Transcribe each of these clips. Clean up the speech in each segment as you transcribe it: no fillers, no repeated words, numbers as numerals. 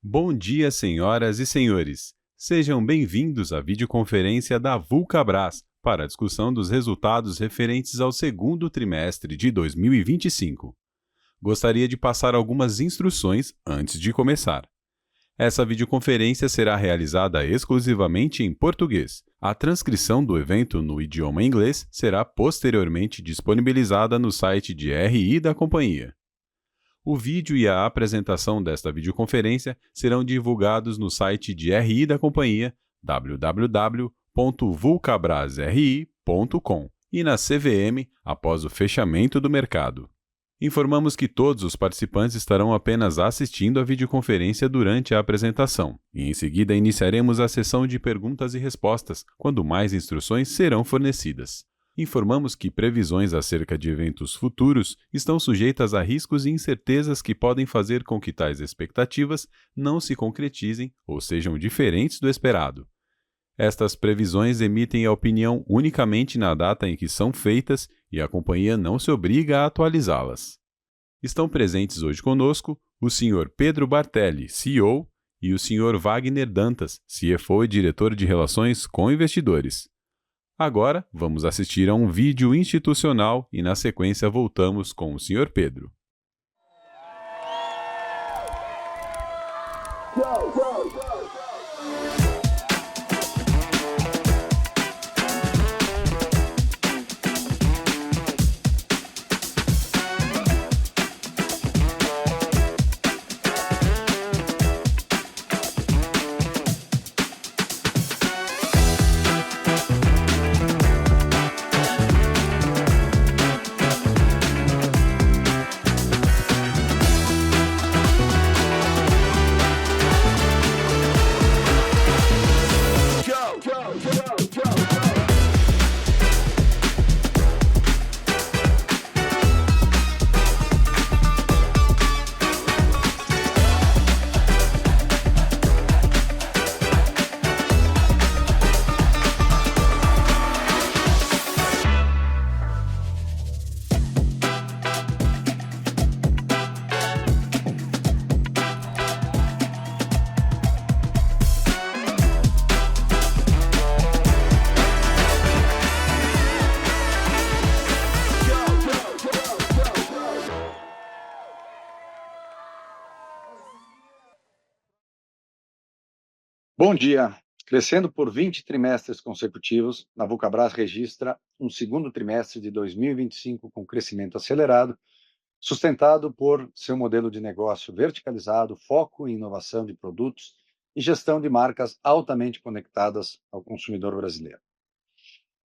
Bom dia, senhoras e senhores. Sejam bem-vindos à videoconferência da Vulcabras para a discussão dos resultados referentes ao segundo trimestre de 2025. Gostaria de passar algumas instruções antes de começar. Essa videoconferência será realizada exclusivamente em português. A transcrição do evento no idioma inglês será posteriormente disponibilizada no site de RI da companhia. O vídeo e a apresentação desta videoconferência serão divulgados no site de RI da companhia www.vulcabrasri.com e na CVM após o fechamento do mercado. Informamos que todos os participantes estarão apenas assistindo a videoconferência durante a apresentação, e em seguida iniciaremos a sessão de perguntas e respostas, quando mais instruções serão fornecidas. Informamos que previsões acerca de eventos futuros estão sujeitas a riscos e incertezas que podem fazer com que tais expectativas não se concretizem ou sejam diferentes do esperado. Estas previsões emitem a opinião unicamente na data em que são feitas e a companhia não se obriga a atualizá-las. Estão presentes hoje conosco o Sr. Pedro Bartelli, CEO, e o Sr. Wagner Dantas, CFO e diretor de Relações com Investidores. Agora, vamos assistir a um vídeo institucional e, na sequência, voltamos com o Sr. Pedro. Bom dia. Crescendo por 20 trimestres consecutivos, a Vulcabras registra um segundo trimestre de 2025 com crescimento acelerado, sustentado por seu modelo de negócio verticalizado, foco em inovação de produtos e gestão de marcas altamente conectadas ao consumidor brasileiro.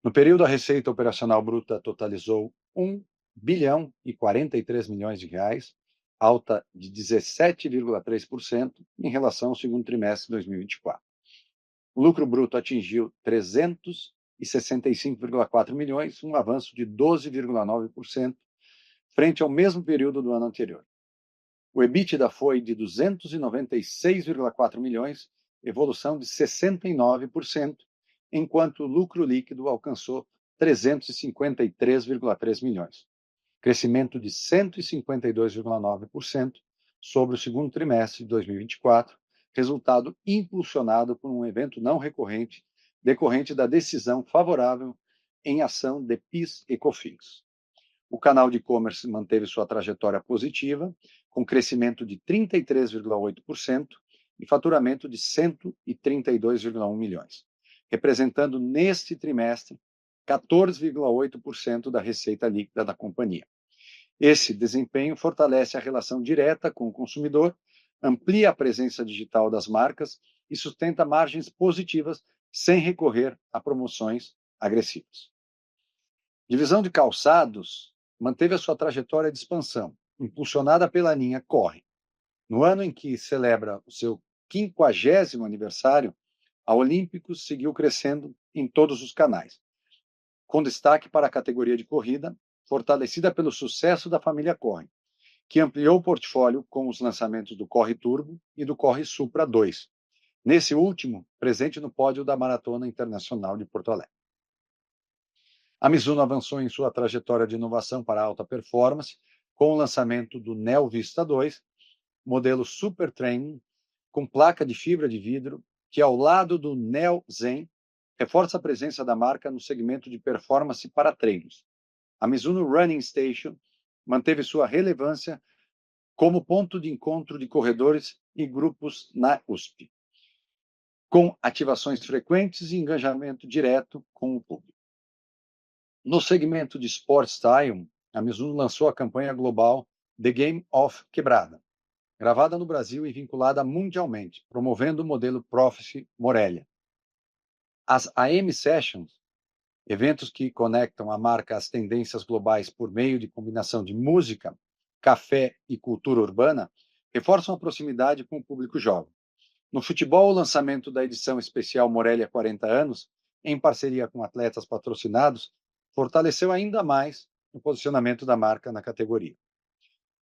No período, a receita operacional bruta totalizou 1 bilhão e 43 milhões de reais, alta de 17,3% em relação ao segundo trimestre de 2024. O lucro bruto atingiu 365,4 milhões, um avanço de 12,9% frente ao mesmo período do ano anterior. O EBITDA foi de 296,4 milhões, evolução de 69%, enquanto o lucro líquido alcançou 353,3 milhões, crescimento de 152,9% sobre o segundo trimestre de 2024, resultado impulsionado por um evento não recorrente, decorrente da decisão favorável em ação de PIS e COFINS. O canal de e-commerce manteve sua trajetória positiva, com crescimento de 33,8% e faturamento de 132,1 milhões, representando neste trimestre 14,8% da receita líquida da companhia. Esse desempenho fortalece a relação direta com o consumidor, amplia a presença digital das marcas e sustenta margens positivas sem recorrer a promoções agressivas. Divisão de calçados manteve a sua trajetória de expansão, impulsionada pela linha Corre. No ano em que celebra o seu 50º aniversário, a Olímpicos seguiu crescendo em todos os canais, com destaque para a categoria de corrida, fortalecida pelo sucesso da família Corre, que ampliou o portfólio com os lançamentos do Corre Turbo e do Corre Supra 2, nesse último presente no pódio da Maratona Internacional de Porto Alegre. A Mizuno avançou em sua trajetória de inovação para alta performance com o lançamento do Neo Vista 2, modelo Super Training, com placa de fibra de vidro, que ao lado do Neo Zen, reforça a presença da marca no segmento de performance para treinos. A Mizuno Running Station manteve sua relevância como ponto de encontro de corredores e grupos na USP, com ativações frequentes e engajamento direto com o público. No segmento de Sport Style, a Mizuno lançou a campanha global The Game of Quebrada, gravada no Brasil e vinculada mundialmente, promovendo o modelo Prophecy Morelia. As AM Sessions, eventos que conectam a marca às tendências globais por meio de combinação de música, café e cultura urbana, reforçam a proximidade com o público jovem. No futebol, o lançamento da edição especial Morelia 40 anos, em parceria com atletas patrocinados, fortaleceu ainda mais o posicionamento da marca na categoria.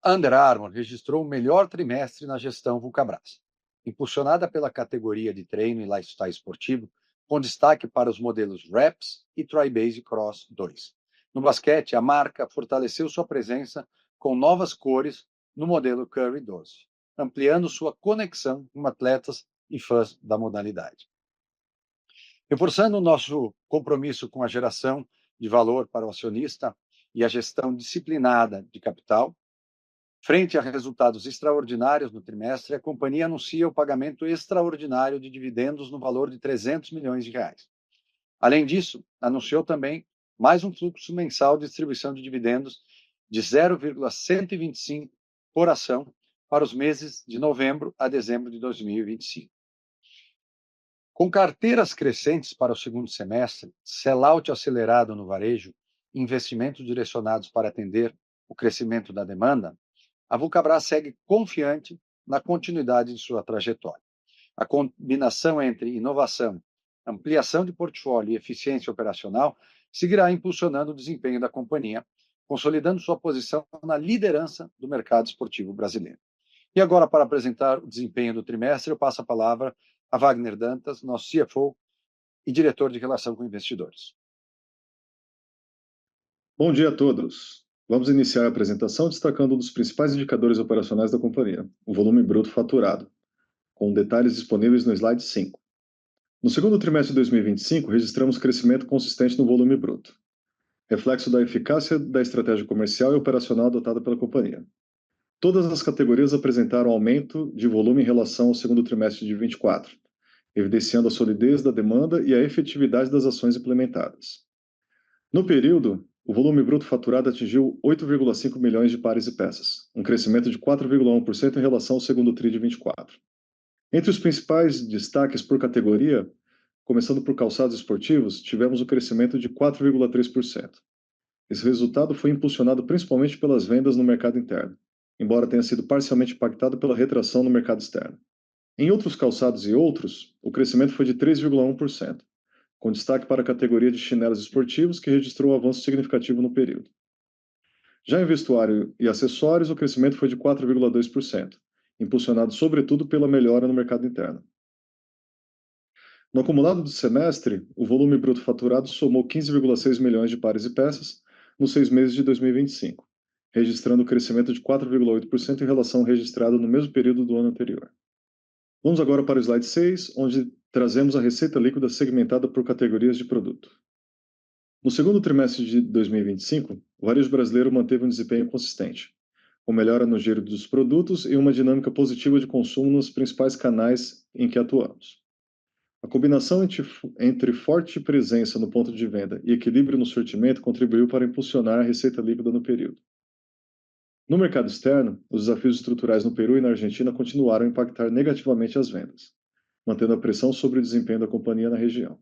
A Under Armour registrou o melhor trimestre na gestão Vulcabras, impulsionada pela categoria de treino e lifestyle esportivo, com destaque para os modelos Reps e Tri-Base Cross 2. No basquete, a marca fortaleceu sua presença com novas cores no modelo Curry 12, ampliando sua conexão com atletas e fãs da modalidade. Reforçando o nosso compromisso com a geração de valor para o acionista e a gestão disciplinada de capital, frente a resultados extraordinários no trimestre, a companhia anuncia o pagamento extraordinário de dividendos no valor de 300 milhões de reais. Além disso, anunciou também mais um fluxo mensal de distribuição de dividendos de 0,125 por ação para os meses de novembro a dezembro de 2025. Com carteiras crescentes para o segundo semestre, sell-out acelerado no varejo, investimentos direcionados para atender o crescimento da demanda, a Vulcabras segue confiante na continuidade de sua trajetória. A combinação entre inovação, ampliação de portfólio e eficiência operacional seguirá impulsionando o desempenho da companhia, consolidando sua posição na liderança do mercado esportivo brasileiro. E agora, para apresentar o desempenho do trimestre, eu passo a palavra a Wagner Dantas, nosso CFO e diretor de relação com investidores. Bom dia a todos. Vamos iniciar a apresentação destacando um dos principais indicadores operacionais da companhia, o volume bruto faturado, com detalhes disponíveis no slide 5. No segundo trimestre de 2025, registramos crescimento consistente no volume bruto, reflexo da eficácia da estratégia comercial e operacional adotada pela companhia. Todas as categorias apresentaram aumento de volume em relação ao segundo trimestre de 2024, evidenciando a solidez da demanda e a efetividade das ações implementadas. No período, o volume bruto faturado atingiu 8,5 milhões de pares e peças, um crescimento de 4,1% em relação ao segundo TRI de 24. Entre os principais destaques por categoria, começando por calçados esportivos, tivemos um crescimento de 4,3%. Esse resultado foi impulsionado principalmente pelas vendas no mercado interno, embora tenha sido parcialmente impactado pela retração no mercado externo. Em outros calçados e outros, o crescimento foi de 3,1%. Com destaque para a categoria de chinelos esportivos, que registrou um avanço significativo no período. Já em vestuário e acessórios, o crescimento foi de 4,2%, impulsionado sobretudo pela melhora no mercado interno. No acumulado do semestre, o volume bruto faturado somou 15,6 milhões de pares e peças nos 6 meses de 2025, registrando um crescimento de 4,8% em relação ao registrado no mesmo período do ano anterior. Vamos agora para o slide 6, onde trazemos a receita líquida segmentada por categorias de produto. No segundo trimestre de 2025, o varejo brasileiro manteve um desempenho consistente, com melhora no giro dos produtos e uma dinâmica positiva de consumo nos principais canais em que atuamos. A combinação entre forte presença no ponto de venda e equilíbrio no sortimento contribuiu para impulsionar a receita líquida no período. No mercado externo, os desafios estruturais no Peru e na Argentina continuaram a impactar negativamente as vendas, mantendo a pressão sobre o desempenho da companhia na região.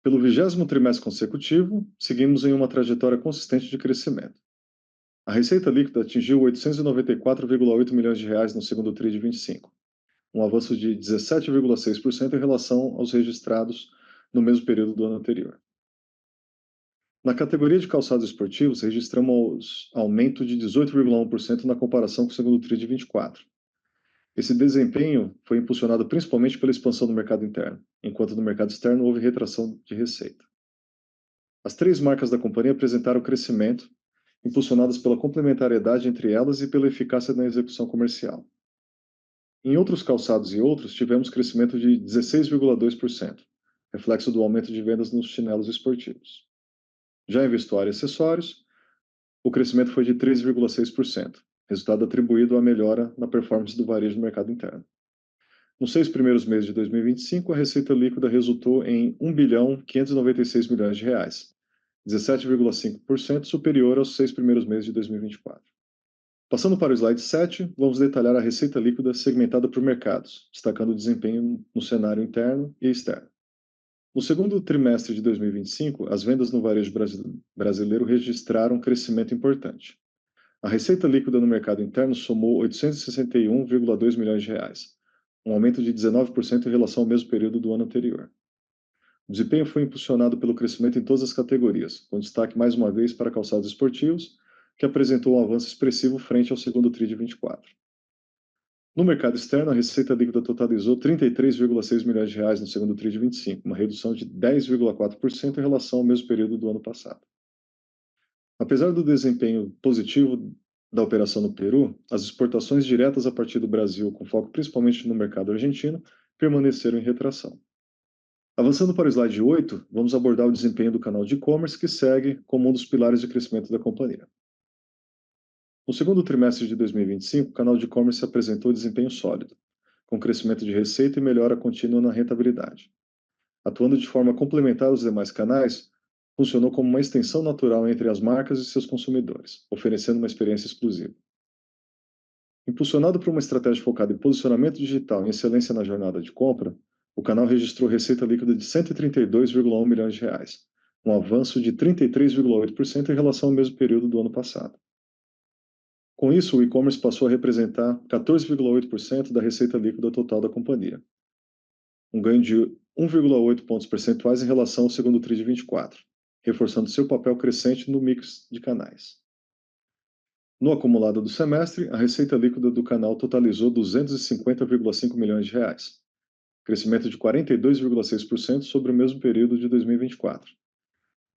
Pelo 20º trimestre consecutivo, seguimos em uma trajetória consistente de crescimento. A receita líquida atingiu 894,8 milhões de reais no segundo TRI de 25, um avanço de 17,6% em relação aos registrados no mesmo período do ano anterior. Na categoria de calçados esportivos, registramos aumento de 18,1% na comparação com o segundo TRI de 24. Esse desempenho foi impulsionado principalmente pela expansão do mercado interno, enquanto no mercado externo houve retração de receita. As 3 marcas da companhia apresentaram crescimento, impulsionadas pela complementariedade entre elas e pela eficácia na execução comercial. Em outros calçados e outros, tivemos crescimento de 16,2%, reflexo do aumento de vendas nos chinelos esportivos. Já em vestuário e acessórios, o crescimento foi de 3,6%, resultado atribuído à melhora na performance do varejo no mercado interno. Nos 6 primeiros meses de 2025, a receita líquida resultou em R$ 1.596 bilhões, 17,5% superior aos 6 primeiros meses de 2024. Passando para o slide 7, vamos detalhar a receita líquida segmentada por mercados, destacando o desempenho no cenário interno e externo. No segundo trimestre de 2025, as vendas no varejo brasileiro registraram um crescimento importante. A receita líquida no mercado interno somou R$ 861,2 milhões, um aumento de 19% em relação ao mesmo período do ano anterior. O desempenho foi impulsionado pelo crescimento em todas as categorias, com destaque mais uma vez para calçados esportivos, que apresentou um avanço expressivo frente ao segundo TRI de 24. No mercado externo, a receita líquida totalizou R$ 33,6 milhões no segundo TRI de 25, uma redução de 10,4% em relação ao mesmo período do ano passado. Apesar do desempenho positivo da operação no Peru, as exportações diretas a partir do Brasil, com foco principalmente no mercado argentino, permaneceram em retração. Avançando para o slide 8, vamos abordar o desempenho do canal de e-commerce, que segue como um dos pilares de crescimento da companhia. No segundo trimestre de 2025, o canal de e-commerce apresentou desempenho sólido, com crescimento de receita e melhora contínua na rentabilidade. Atuando de forma complementar aos demais canais, funcionou como uma extensão natural entre as marcas e seus consumidores, oferecendo uma experiência exclusiva. Impulsionado por uma estratégia focada em posicionamento digital e excelência na jornada de compra, o canal registrou receita líquida de R$ 132,1 milhões, um avanço de 33,8% em relação ao mesmo período do ano passado. Com isso, o e-commerce passou a representar 14,8% da receita líquida total da companhia, um ganho de 1,8 pontos percentuais em relação ao segundo TRI de 24, reforçando seu papel crescente no mix de canais. No acumulado do semestre, a receita líquida do canal totalizou R$ 250,5 milhões, crescimento de 42,6% sobre o mesmo período de 2024.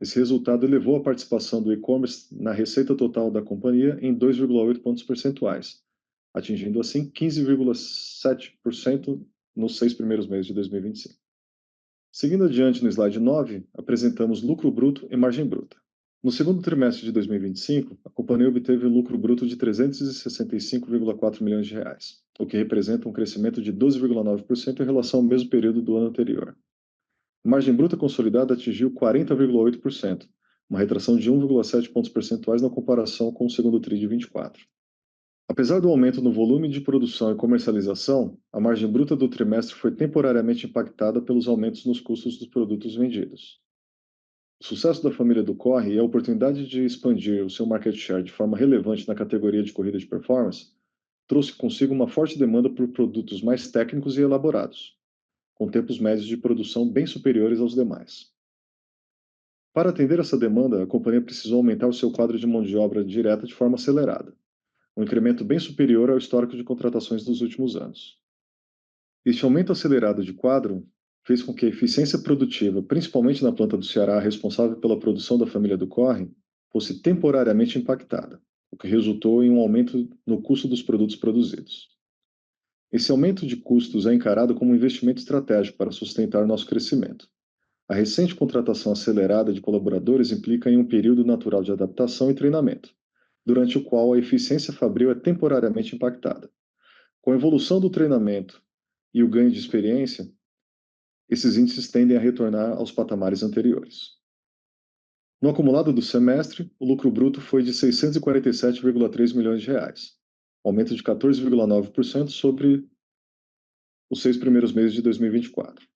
Esse resultado elevou a participação do e-commerce na receita total da companhia em 2,8 pontos percentuais, atingindo assim 15,7% nos 6 primeiros meses de 2025. Seguindo adiante no slide 9, apresentamos lucro bruto e margem bruta. No segundo trimestre de 2025, a companhia obteve um lucro bruto de R$ 365,4 milhões, o que representa um crescimento de 12,9% em relação ao mesmo período do ano anterior. A margem bruta consolidada atingiu 40,8%, uma retração de 1,7 pontos percentuais na comparação com o segundo TRI de 24. Apesar do aumento no volume de produção e comercialização, a margem bruta do trimestre foi temporariamente impactada pelos aumentos nos custos dos produtos vendidos. O sucesso da família do Corre e a oportunidade de expandir o seu market share de forma relevante na categoria de corrida de performance trouxe consigo uma forte demanda por produtos mais técnicos e elaborados, com tempos médios de produção bem superiores aos demais. Para atender essa demanda, a companhia precisou aumentar o seu quadro de mão de obra direta de forma acelerada, um incremento bem superior ao histórico de contratações dos últimos anos. Este aumento acelerado de quadro fez com que a eficiência produtiva, principalmente na planta do Ceará, responsável pela produção da família do Corre, fosse temporariamente impactada, o que resultou em um aumento no custo dos produtos produzidos. Esse aumento de custos é encarado como um investimento estratégico para sustentar nosso crescimento. A recente contratação acelerada de colaboradores implica em um período natural de adaptação e treinamento, durante o qual a eficiência fabril é temporariamente impactada. Com a evolução do treinamento e o ganho de experiência, esses índices tendem a retornar aos patamares anteriores. No acumulado do semestre, o lucro bruto foi de R$ 647,3 milhões, aumento de 14,9% sobre os 6 primeiros meses de 2024.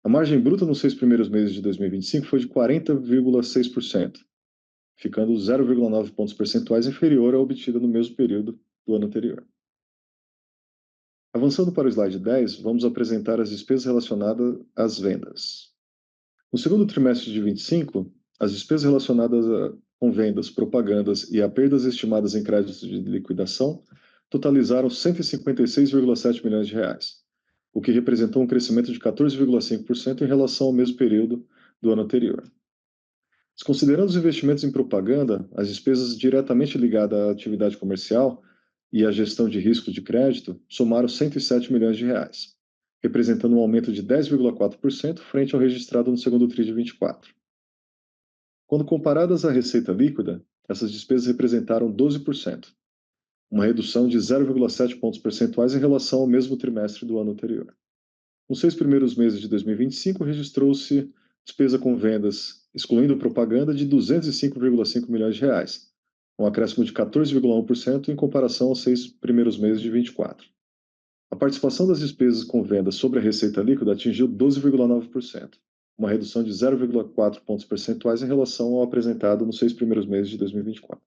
A margem bruta nos 6 primeiros meses de 2025 foi de 40,6%, ficando 0,9 pontos percentuais inferior à obtida no mesmo período do ano anterior. Avançando para o slide 10, vamos apresentar as despesas relacionadas às vendas. No segundo trimestre de 25, as despesas relacionadas com vendas, propagandas e a perdas estimadas em créditos de liquidação totalizaram R$ 156,7 milhões, o que representou um crescimento de 14,5% em relação ao mesmo período do ano anterior. Desconsiderando os investimentos em propaganda, as despesas diretamente ligadas à atividade comercial e a gestão de risco de crédito somaram 107 milhões de reais, representando um aumento de 10,4% frente ao registrado no segundo TRI de 24. Quando comparadas à receita líquida, essas despesas representaram 12%, uma redução de 0,7 pontos percentuais em relação ao mesmo trimestre do ano anterior. Nos 6 primeiros meses de 2025, registrou-se despesa com vendas, excluindo propaganda, de 205,5 milhões de reais, um acréscimo de 14,1% em comparação aos 6 primeiros meses de 24. A participação das despesas com vendas sobre a receita líquida atingiu 12,9%, uma redução de 0,4 pontos percentuais em relação ao apresentado nos 6 primeiros meses de 2024.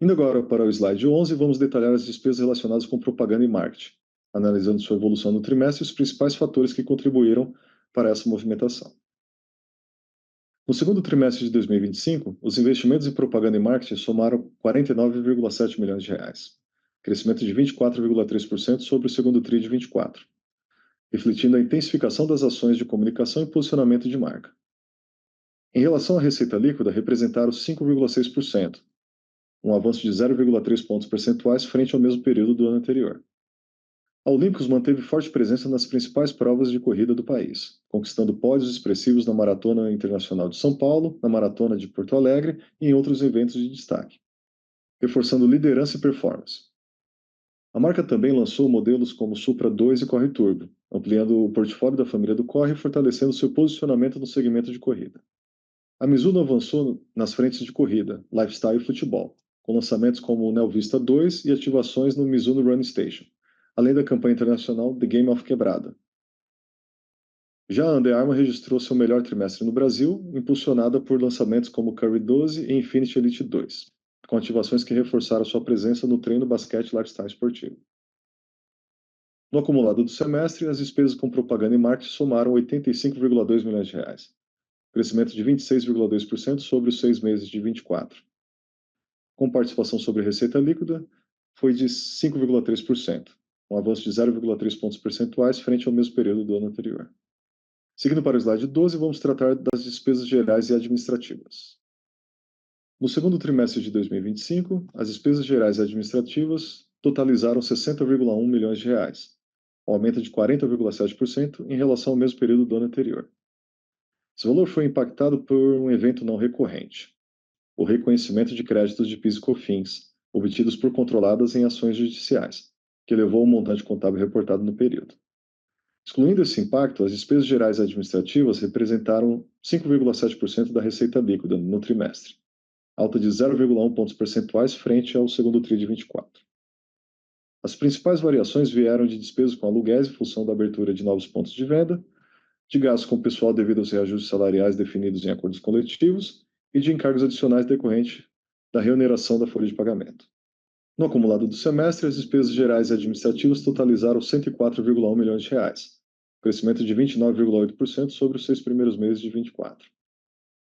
Indo agora para o slide 11, vamos detalhar as despesas relacionadas com propaganda e marketing, analisando sua evolução no trimestre e os principais fatores que contribuíram para essa movimentação. No segundo trimestre de 2025, os investimentos em propaganda e marketing somaram 49,7 milhões de reais, crescimento de 24,3% sobre o segundo TRI de 24, refletindo a intensificação das ações de comunicação e posicionamento de marca. Em relação à receita líquida, representaram 5,6%, um avanço de 0,3 pontos percentuais frente ao mesmo período do ano anterior. A Olímpicos manteve forte presença nas principais provas de corrida do país, conquistando pódios expressivos na Maratona Internacional de São Paulo, na Maratona de Porto Alegre e em outros eventos de destaque, reforçando liderança e performance. A marca também lançou modelos como Supra 2 e Corre Turbo, ampliando o portfólio da família do Corre e fortalecendo seu posicionamento no segmento de corrida. A Mizuno avançou nas frentes de corrida, lifestyle e futebol, com lançamentos como o Neo Vista 2 e ativações no Mizuno Run Station, além da campanha internacional The Game of Quebrada. Já a Under Armour registrou seu melhor trimestre no Brasil, impulsionada por lançamentos como Curry 12 e Infinity Elite 2, com ativações que reforçaram sua presença no treino basquete lifestyle esportivo. No acumulado do semestre, as despesas com propaganda e marketing somaram 85,2 milhões de reais, crescimento de 26,2% sobre os 6 meses de 24. Com participação sobre receita líquida, foi de 5,3%, um avanço de 0,3 pontos percentuais frente ao mesmo período do ano anterior. Seguindo para o slide 12, vamos tratar das despesas gerais e administrativas. No segundo trimestre de 2025, as despesas gerais e administrativas totalizaram 60,1 milhões de reais, um aumento de 40,7% em relação ao mesmo período do ano anterior. Esse valor foi impactado por um evento não recorrente, o reconhecimento de créditos de PIS e COFINS, obtidos por controladas em ações judiciais, que elevou o montante contábil reportado no período. Excluindo esse impacto, as despesas gerais administrativas representaram 5,7% da receita líquida no trimestre, alta de 0,1 pontos percentuais frente ao segundo TRI de 24. As principais variações vieram de despesas com aluguéis em função da abertura de novos pontos de venda, de gastos com pessoal devido aos reajustes salariais definidos em acordos coletivos e de encargos adicionais decorrentes da reoneração da folha de pagamento. No acumulado do semestre, as despesas gerais e administrativas totalizaram 104,1 milhões de reais, crescimento de 29,8% sobre os 6 primeiros meses de 24.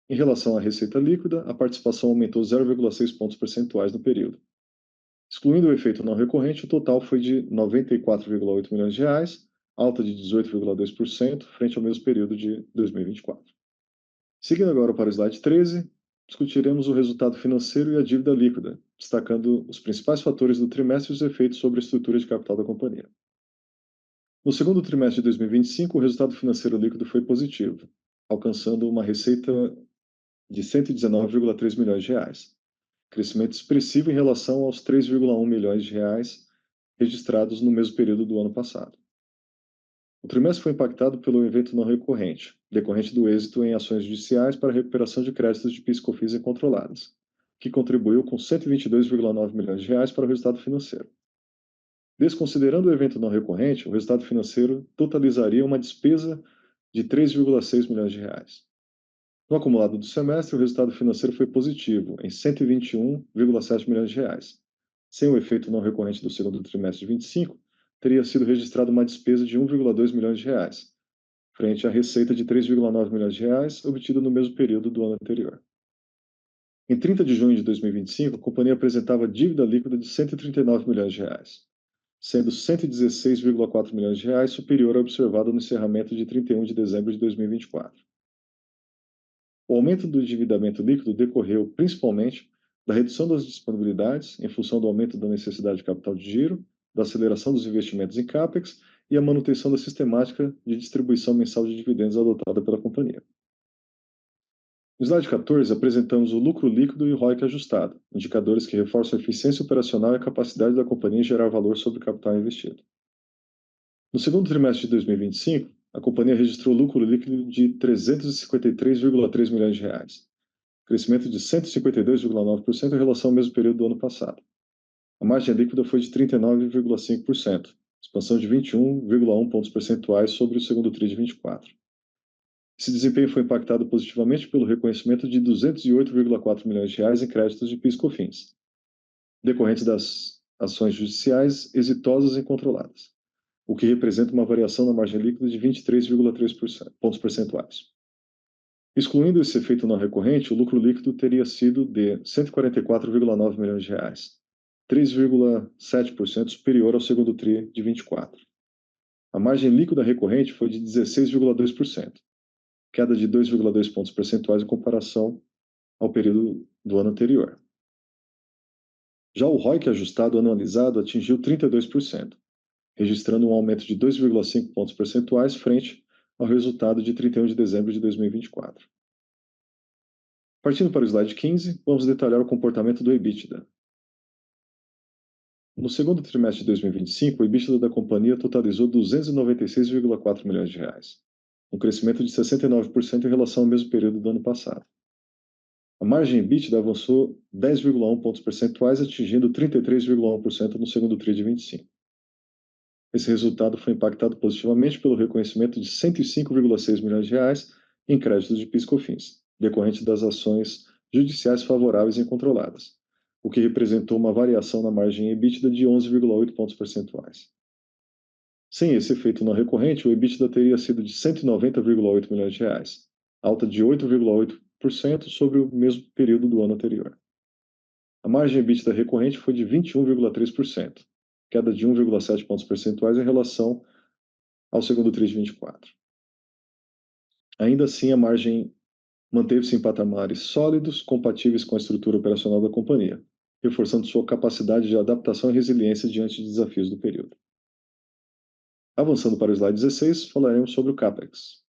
Em relação à receita líquida, a participação aumentou 0,6 pontos percentuais no período. Excluindo o efeito não recorrente, o total foi de 94,8 milhões de reais, alta de 18,2% frente ao mesmo período de 2024. Seguindo agora para o slide 13, discutiremos o resultado financeiro e a dívida líquida, destacando os principais fatores do trimestre e os efeitos sobre a estrutura de capital da companhia. No segundo trimestre de 2025, o resultado financeiro líquido foi positivo, alcançando uma receita de 119,3 milhões de reais, crescimento expressivo em relação aos 3,1 milhões de reais registrados no mesmo período do ano passado. O trimestre foi impactado pelo evento não recorrente, decorrente do êxito em ações judiciais para a recuperação de créditos de PIS e COFINS incontroladas, que contribuiu com 122,9 milhões de reais para o resultado financeiro. Desconsiderando o evento não recorrente, o resultado financeiro totalizaria uma despesa de 3,6 milhões de reais. No acumulado do semestre, o resultado financeiro foi positivo, em 121,7 milhões de reais. Sem o efeito não recorrente do segundo trimestre de 25, teria sido registrada uma despesa de 1,2 milhões de reais, frente à receita de 3,9 milhões de reais obtida no mesmo período do ano anterior. Em 30 de junho de 2025, a companhia apresentava dívida líquida de 139 milhões de reais, sendo 116,4 milhões de reais superior ao observado no encerramento de 31 de dezembro de 2024. O aumento do endividamento líquido decorreu, principalmente, da redução das disponibilidades em função do aumento da necessidade de capital de giro, da aceleração dos investimentos em CAPEX e a manutenção da sistemática de distribuição mensal de dividendos adotada pela companhia. No slide 14, apresentamos o lucro líquido e o ROIC ajustado, indicadores que reforçam a eficiência operacional e a capacidade da companhia em gerar valor sobre o capital investido. No segundo trimestre de 2025, a companhia registrou lucro líquido de R$ 353,3 milhões, crescimento de 152,9% em relação ao mesmo período do ano passado. A margem líquida foi de 39,5%, expansão de 21,1 pontos percentuais sobre o segundo TRI de 24. Esse desempenho foi impactado positivamente pelo reconhecimento de R$ 208,4 milhões em créditos de PIS e COFINS, decorrentes das ações judiciais exitosas e controladas, o que representa uma variação na margem líquida de 23,3 pontos percentuais. Excluindo esse efeito não recorrente, o lucro líquido teria sido de R$ 144,9 milhões, 3,7% superior ao segundo TRI de 24. A margem líquida recorrente foi de 16,2%, queda de 2,2 pontos percentuais em comparação ao período do ano anterior. Já o ROIC ajustado anualizado atingiu 32%, registrando um aumento de 2,5 pontos percentuais frente ao resultado de 31 de dezembro de 2024. Partindo para o slide 15, vamos detalhar o comportamento do EBITDA. No segundo trimestre de 2025, o EBITDA da companhia totalizou R$ 296,4 milhões, um crescimento de 69% em relação ao mesmo período do ano passado. A margem EBITDA avançou 10,1 pontos percentuais, atingindo 33,1% no segundo TRI de 25. Esse resultado foi impactado positivamente pelo reconhecimento de R$ 105,6 milhões em créditos de PIS e COFINS, decorrente das ações judiciais favoráveis e controladas, o que representou uma variação na margem EBITDA de 11,8 pontos percentuais. Sem esse efeito não recorrente, o EBITDA teria sido de R$ 190,8 milhões, alta de 8,8% sobre o mesmo período do ano anterior. A margem EBITDA recorrente foi de 21,3%, queda de 1,7 pontos percentuais em relação ao segundo TRI de 24. Ainda assim, a margem manteve-se em patamares sólidos, compatíveis com a estrutura operacional da companhia, reforçando sua capacidade de adaptação e resiliência diante de desafios do período. Avançando para o slide 16, falaremos sobre o CAPEX.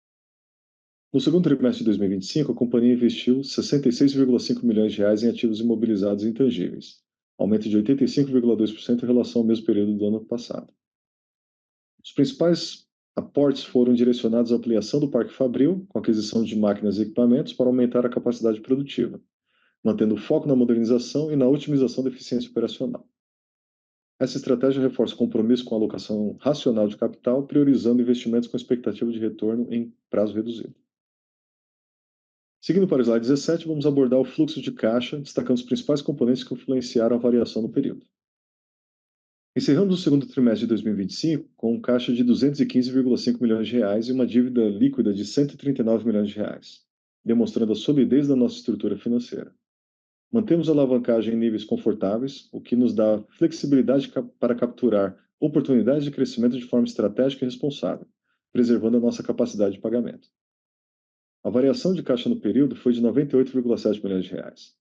No segundo trimestre de 2025, a companhia investiu R$ 66,5 milhões em ativos imobilizados e intangíveis, aumento de 85,2% em relação ao mesmo período do ano passado. Os principais aportes foram direcionados à ampliação do Parque Fabril, com aquisição de máquinas e equipamentos para aumentar a capacidade produtiva, mantendo o foco na modernização e na otimização da eficiência operacional. Essa estratégia reforça o compromisso com a alocação racional de capital, priorizando investimentos com expectativa de retorno em prazo reduzido. Seguindo para o slide 17, vamos abordar o fluxo de caixa, destacando os principais componentes que influenciaram a variação no período. Encerramos o segundo trimestre de 2025 com um caixa de R$ 215,5 milhões e uma dívida líquida de R$ 139 milhões, demonstrando a solidez da nossa estrutura financeira. Mantemos a alavancagem em níveis confortáveis, o que nos dá flexibilidade para capturar oportunidades de crescimento de forma estratégica e responsável, preservando a nossa capacidade de pagamento. A variação de caixa no período foi de R$ 98,7 milhões,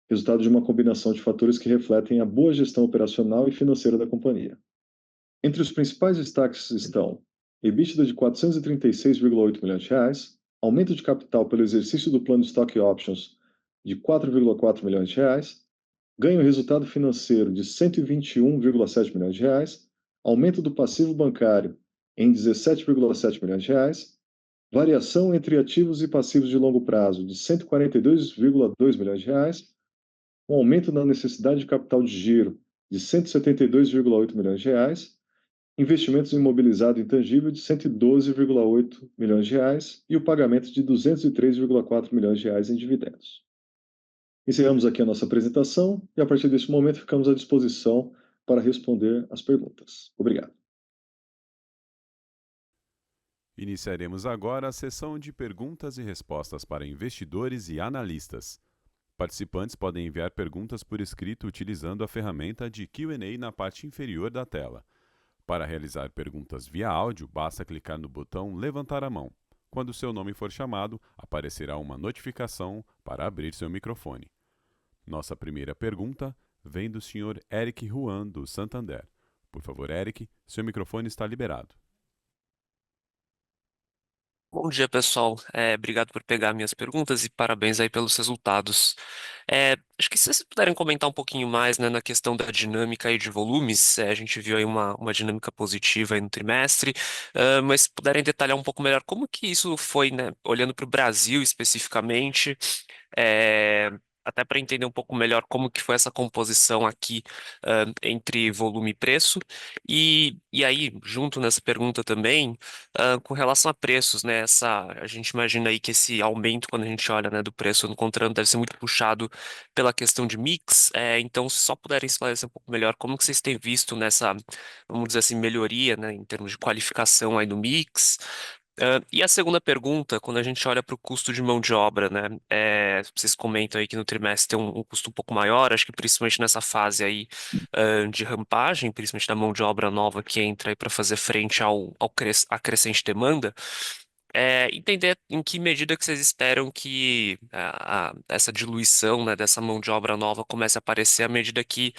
resultado de uma combinação de fatores que refletem a boa gestão operacional e financeira da companhia. Entre os principais destaques estão EBITDA de R$ 436,8 milhões, aumento de capital pelo exercício do plano de Stock Options de R$ 4,4 milhões, ganho resultado financeiro de R$ 121,7 milhões, aumento do passivo bancário em R$ 17,7 milhões, variação entre ativos e passivos de longo prazo de R$ 142,2 milhões, um aumento na necessidade de capital de giro de R$ 172,8 milhões, investimentos em imobilizado intangível de R$ 112,8 milhões e o pagamento de R$ 203,4 milhões em dividendos. Encerramos aqui a nossa apresentação e, a partir deste momento, ficamos à disposição para responder as perguntas. Obrigado. Iniciaremos agora a sessão de perguntas e respostas para investidores e analistas. Participantes podem enviar perguntas por escrito utilizando a ferramenta de Q&A na parte inferior da tela. Para realizar perguntas via áudio, basta clicar no botão Levantar a mão. Quando seu nome for chamado, aparecerá uma notificação para abrir seu microfone. Nossa primeira pergunta vem do senhor Eric Huan, do Santander. Por favor, Eric, seu microfone está liberado. Bom dia, pessoal. Obrigado por pegar minhas perguntas e parabéns aí pelos resultados. Acho que se vocês puderem comentar um pouquinho mais, né, na questão da dinâmica aí de volumes, a gente viu aí uma dinâmica positiva aí no trimestre, mas se puderem detalhar um pouco melhor como que isso foi, né, olhando para o Brasil especificamente, é, até para entender um pouco melhor como que foi essa composição aqui, entre volume e preço. E aí, junto nessa pergunta também, com relação a preços, né? A gente imagina aí que esse aumento, quando a gente olha, né, do preço no Contrano, deve ser muito puxado pela questão de mix. Então, se só puderem esclarecer um pouco melhor, como que vocês têm visto nessa, vamos dizer assim, melhoria, né, em termos de qualificação aí no mix? E a segunda pergunta, quando a gente olha para o custo de mão de obra, né? Vocês comentam aí que no trimestre tem um custo um pouco maior, acho que principalmente nessa fase aí, de rampagem, principalmente da mão de obra nova que entra aí para fazer frente à crescente demanda. Entender em que medida que vocês esperam que essa diluição, né, dessa mão de obra nova comece a aparecer à medida que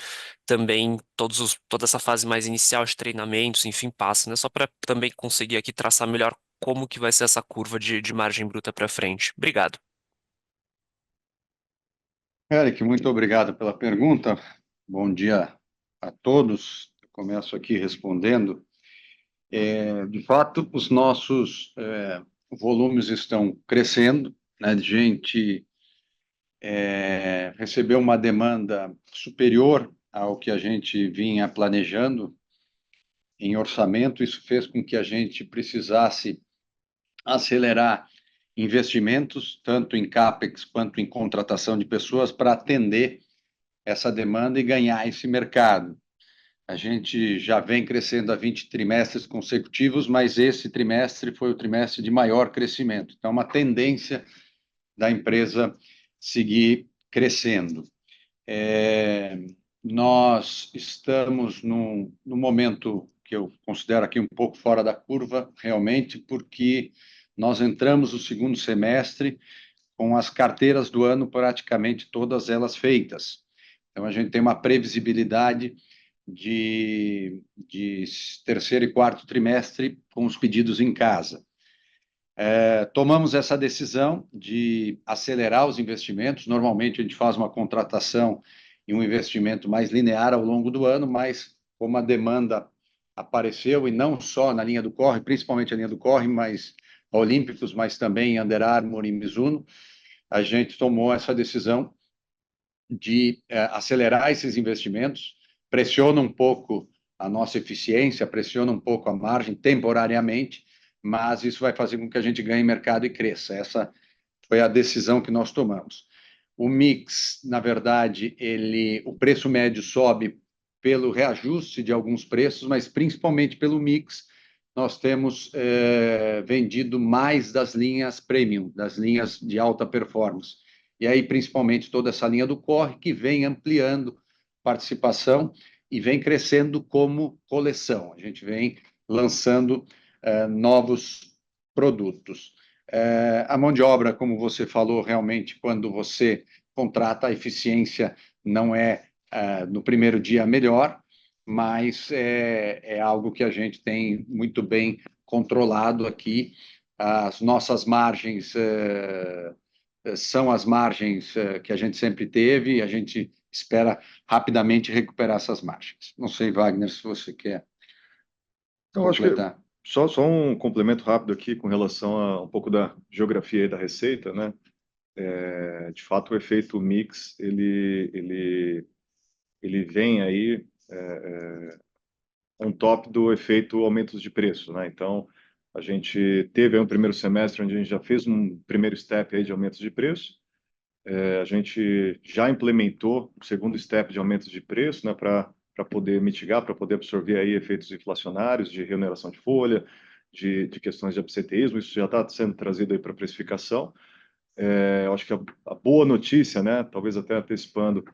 também toda essa fase mais inicial de treinamentos, enfim, passa, né? Só para também conseguir aqui traçar melhor como que vai ser essa curva de margem bruta para frente. Obrigado. Eric, muito obrigado pela pergunta. Bom dia a todos. Eu começo aqui respondendo. De fato, os nossos volumes estão crescendo, né? A gente recebeu uma demanda superior ao que a gente vinha planejando em orçamento. Isso fez com que a gente precisasse acelerar investimentos, tanto em CAPEX quanto em contratação de pessoas, para atender essa demanda e ganhar esse mercado. A gente já vem crescendo há 20 trimestres consecutivos, mas esse trimestre foi o trimestre de maior crescimento. Então, uma tendência da empresa seguir crescendo. Nós estamos num momento que eu considero aqui um pouco fora da curva, realmente, porque nós entramos no segundo semestre com as carteiras do ano praticamente todas elas feitas. Então, a gente tem uma previsibilidade de terceiro e quarto trimestre com os pedidos em casa. Tomamos essa decisão de acelerar os investimentos. Normalmente, a gente faz uma contratação e um investimento mais linear ao longo do ano, mas como a demanda apareceu, e não só na linha do corre, principalmente a linha do corre, mas Olímpicos, mas também em Under Armour e Mizuno, a gente tomou essa decisão de acelerar esses investimentos. Pressiona um pouco a nossa eficiência, pressiona um pouco a margem temporariamente, mas isso vai fazer com que a gente ganhe mercado e cresça. Essa foi a decisão que nós tomamos. O mix, na verdade, o preço médio sobe pelo reajuste de alguns preços, mas principalmente pelo mix. Nós temos vendido mais das linhas premium, das linhas de alta performance. E aí, principalmente, toda essa linha do corre, que vem ampliando participação e vem crescendo como coleção. A gente vem lançando novos produtos. A mão de obra, como você falou, realmente, quando você contrata, a eficiência não é no primeiro dia melhor, mas é algo que a gente tem muito bem controlado aqui. As nossas margens são as margens que a gente sempre teve, e a gente espera rapidamente recuperar essas margens. Não sei, Wagner, se você quer Eu acho que completar. só um complemento rápido aqui com relação a um pouco da geografia e da receita, né? De fato, o efeito mix, ele vem aí on top do efeito aumentos de preço, né? Então, a gente teve aí um primeiro semestre onde a gente já fez um primeiro step aí de aumentos de preço. A gente já implementou o segundo step de aumentos de preço, né, para poder mitigar, para poder absorver aí efeitos inflacionários, de remuneração de folha, de questões de absenteísmo. Isso já está sendo trazido aí para precificação. Eu acho que a boa notícia, né, talvez até antecipando,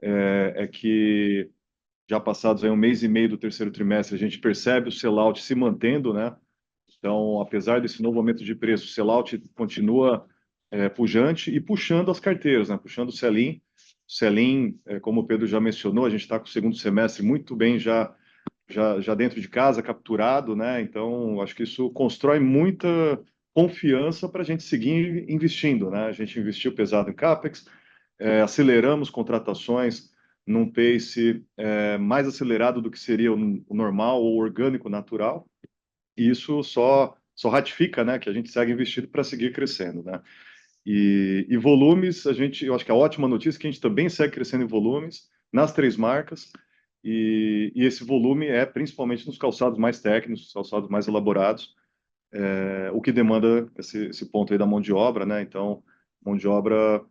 é que já passados aí um mês e meio do terceiro trimestre, a gente percebe o sellout se mantendo, né? Então, apesar desse novo aumento de preço, o sellout continua pujante e puxando as carteiras, né? Puxando o sell-in. Sell-in, como o Pedro já mencionou, a gente está com o segundo semestre muito bem já dentro de casa, capturado, né? Então, acho que isso constrói muita confiança para a gente seguir investindo, né? A gente investiu pesado em CapEx, aceleramos contratações num pace mais acelerado do que seria o normal ou orgânico natural, e isso só ratifica, né, que a gente segue investindo para seguir crescendo, né? E volumes, eu acho que a ótima notícia é que a gente também segue crescendo em volumes nas três marcas, e esse volume é principalmente nos calçados mais técnicos, calçados mais elaborados, o que demanda esse ponto aí da mão de obra, né? Então, mão de obra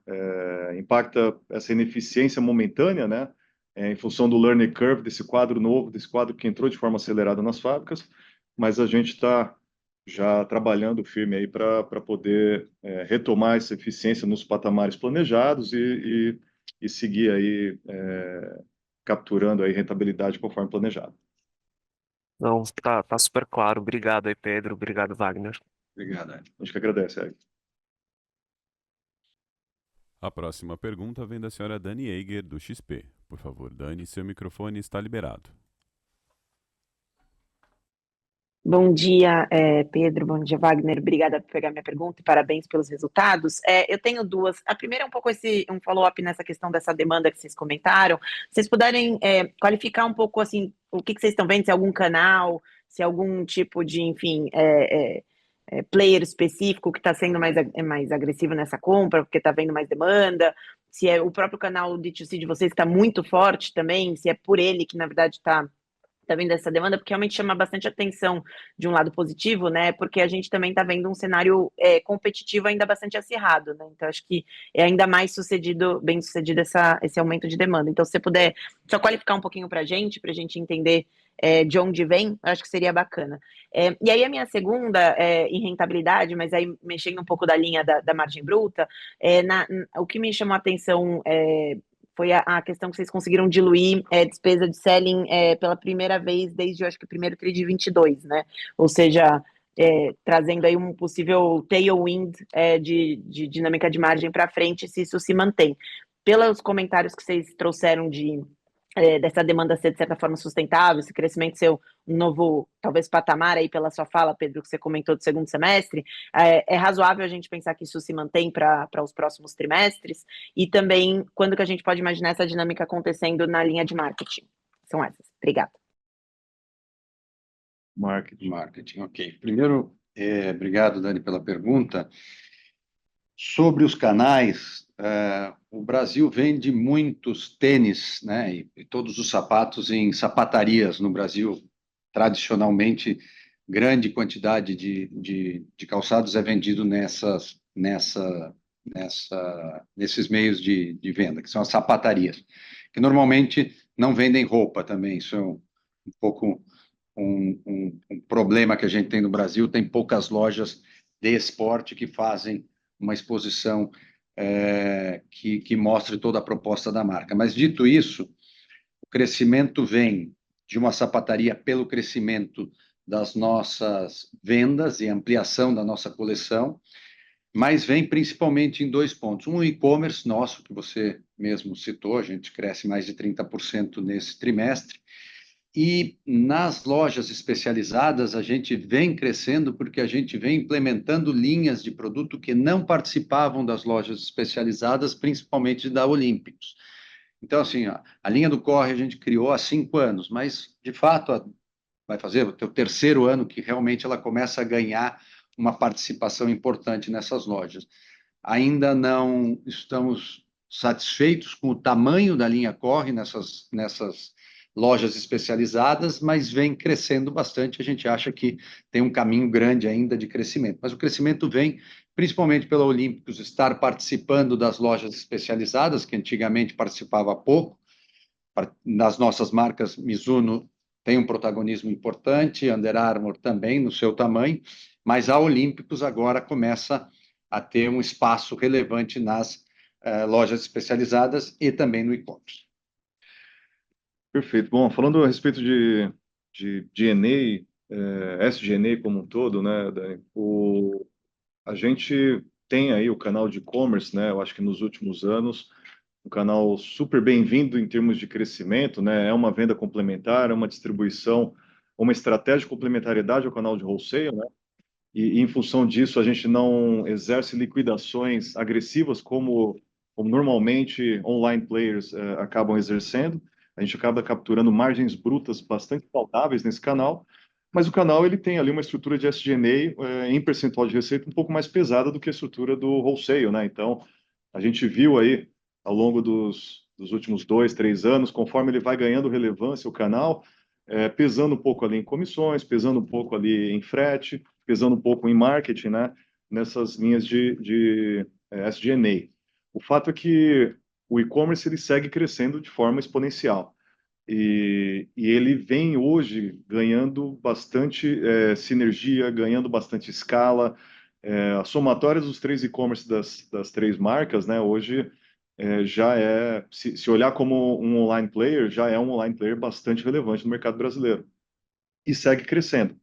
impacta essa ineficiência momentânea, né? Em função do learning curve, desse quadro novo, desse quadro que entrou de forma acelerada nas fábricas, mas a gente está já trabalhando firme aí para poder retomar essa eficiência nos patamares planejados e seguir aí capturando aí rentabilidade conforme planejado. Não, tá super claro. Obrigado aí, Pedro. Obrigado, Wagner. Obrigado. A gente que agradece, Eric. A próxima pergunta vem da senhora Dani Eiger, do XP. Por favor, Dani, seu microfone está liberado. Bom dia, Pedro. Bom dia, Wagner. Obrigada por pegar minha pergunta e parabéns pelos resultados. Eu tenho duas. A primeira é um pouco um follow-up nessa questão dessa demanda que vocês comentaram. Se vocês puderem qualificar um pouco assim o que vocês estão vendo, se é algum canal, se é algum tipo de, enfim, player específico que está sendo mais agressivo nessa compra, porque está vendo mais demanda, se é o próprio canal D2C de vocês que está muito forte também, se é por ele que, na verdade, está vendo essa demanda, porque realmente chama bastante atenção de um lado positivo, né? Porque a gente também está vendo um cenário competitivo ainda bastante acirrado, né? Então, acho que é ainda mais bem sucedido esse aumento de demanda. Então, se você puder só qualificar um pouquinho para a gente entender de onde vem, acho que seria bacana. E aí, a minha segunda em rentabilidade, mas aí mexendo um pouco da linha da margem bruta, o que me chamou a atenção foi a questão que vocês conseguiram diluir despesa de selling pela primeira vez desde, eu acho que o primeiro TRI de 22, né? Ou seja, trazendo aí um possível tailwind de dinâmica de margem para frente, se isso se mantém. Pelos comentários que vocês trouxeram dessa demanda ser, de certa forma, sustentável, esse crescimento ser um novo, talvez, patamar aí pela sua fala, Pedro, que você comentou do segundo semestre, é razoável a gente pensar que isso se mantém para os próximos trimestres? E também, quando que a gente pode imaginar essa dinâmica acontecendo na linha de marketing? São essas. Obrigada. Marketing, ok. Primeiro, obrigado, Dani, pela pergunta. Sobre os canais, o Brasil vende muitos tênis, né, e todos os sapatos em sapatarias no Brasil. Tradicionalmente, grande quantidade de calçados é vendido nesses meios de venda, que são as sapatarias, que normalmente não vendem roupa também. Isso é um pouco um problema que a gente tem no Brasil. Tem poucas lojas de esporte que fazem uma exposição que mostre toda a proposta da marca. Mas, dito isso, o crescimento vem de uma sapataria pelo crescimento das nossas vendas e ampliação da nossa coleção, mas vem principalmente em dois pontos. Um, o e-commerce nosso, que você mesmo citou, a gente cresce mais de 30% nesse trimestre, e nas lojas especializadas, a gente vem crescendo porque a gente vem implementando linhas de produto que não participavam das lojas especializadas, principalmente da Olímpicos. Então, assim, a linha do Corre a gente criou há 5 anos, mas, de fato, vai fazer o terceiro ano que realmente ela começa a ganhar uma participação importante nessas lojas. Ainda não estamos satisfeitos com o tamanho da linha Corre nessas lojas especializadas, mas vem crescendo bastante. A gente acha que tem um caminho grande ainda de crescimento, mas o crescimento vem principalmente pela Olímpicos estar participando das lojas especializadas, que antigamente participava pouco. Nas nossas marcas, Mizuno tem um protagonismo importante, Under Armour também, no seu tamanho, mas a Olímpicos agora começa a ter um espaço relevante nas lojas especializadas e também no e-commerce. Perfeito. Bom, falando a respeito de G&A, SG&A como um todo, né, Dani, a gente tem aí o canal de e-commerce, né, eu acho que nos últimos anos um canal super bem-vindo em termos de crescimento, né? É uma venda complementar, é uma distribuição, uma estratégia de complementariedade ao canal de wholesale, né? E em função disso, a gente não exerce liquidações agressivas como normalmente online players acabam exercendo. A gente acaba capturando margens brutas bastante saudáveis nesse canal, mas o canal ele tem ali uma estrutura de SG&A em percentual de receita um pouco mais pesada do que a estrutura do wholesale, né? Então, a gente viu aí ao longo dos últimos 2, 3 anos, conforme ele vai ganhando relevância, o canal, pesando um pouco ali em comissões, pesando um pouco ali em frete, pesando um pouco em marketing, né? Nessas linhas de SG&A. O fato é que o e-commerce ele segue crescendo de forma exponencial. E ele vem hoje ganhando bastante sinergia, ganhando bastante escala. A somatória dos três e-commerce das três marcas, né, hoje já se olhar como um online player, já é um online player bastante relevante no mercado brasileiro. E segue crescendo.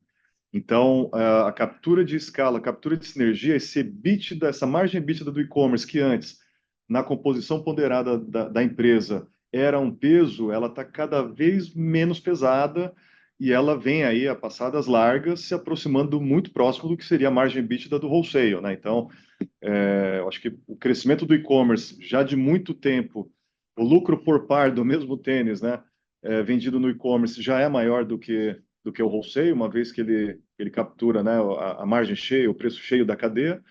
Então, a captura de escala, a captura de sinergia, esse EBITDA, essa margem EBITDA do e-commerce, que antes, na composição ponderada da empresa, era um peso, ela está cada vez menos pesada e ela vem aí a passadas largas, se aproximando muito próximo do que seria a margem EBITDA do wholesale, né? Então, eu acho que o crescimento do e-commerce, já de muito tempo, o lucro por par do mesmo tênis, né, vendido no e-commerce, já é maior do que o wholesale, uma vez que ele captura, né, a margem cheia, o preço cheio da cadeia.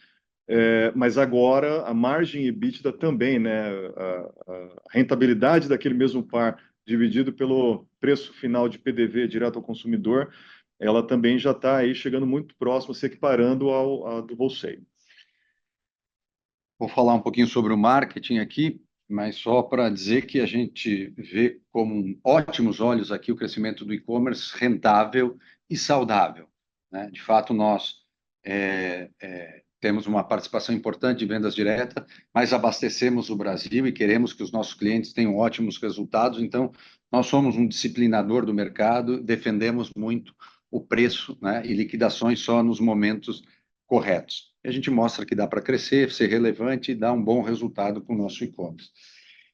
Mas agora a margem EBITDA também, né, a rentabilidade daquele mesmo par dividido pelo preço final de PDV direto ao consumidor, ela também já está aí chegando muito próximo, se equiparando ao do wholesale. Vou falar um pouquinho sobre o marketing aqui, mas só para dizer que a gente vê com ótimos olhos aqui o crescimento do e-commerce rentável e saudável, né? De fato, nós temos uma participação importante de vendas diretas, mas abastecemos o Brasil e queremos que os nossos clientes tenham ótimos resultados. Então, nós somos um disciplinador do mercado, defendemos muito o preço, né, e liquidações só nos momentos corretos. E a gente mostra que dá para crescer, ser relevante e dar um bom resultado com o nosso e-commerce.